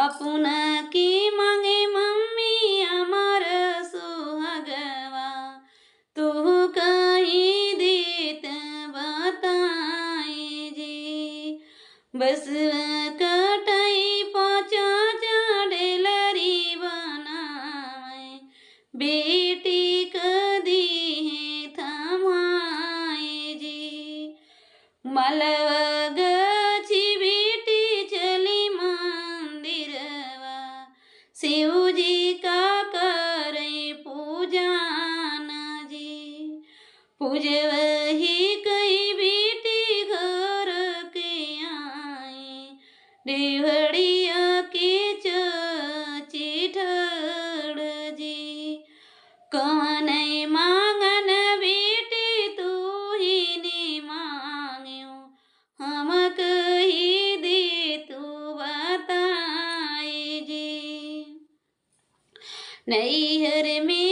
बापुन की मांगे मम्मी अमर सुहागवा, तू कहीं देत बताई जी। बस कटाई पहुँचा डेलरी बनाए, बेटी कदी है थमाए जी। मलव गची बेटी चली मंदिरवा, शिव जी का करे पूजन जी। पूजव ही कई बेटी घर के आई, देवड़िया के चिठड़ जी। कौन मांगन बेटी तू ही ने मांग्यो, हम कही दे तू बताई जी। नैहर में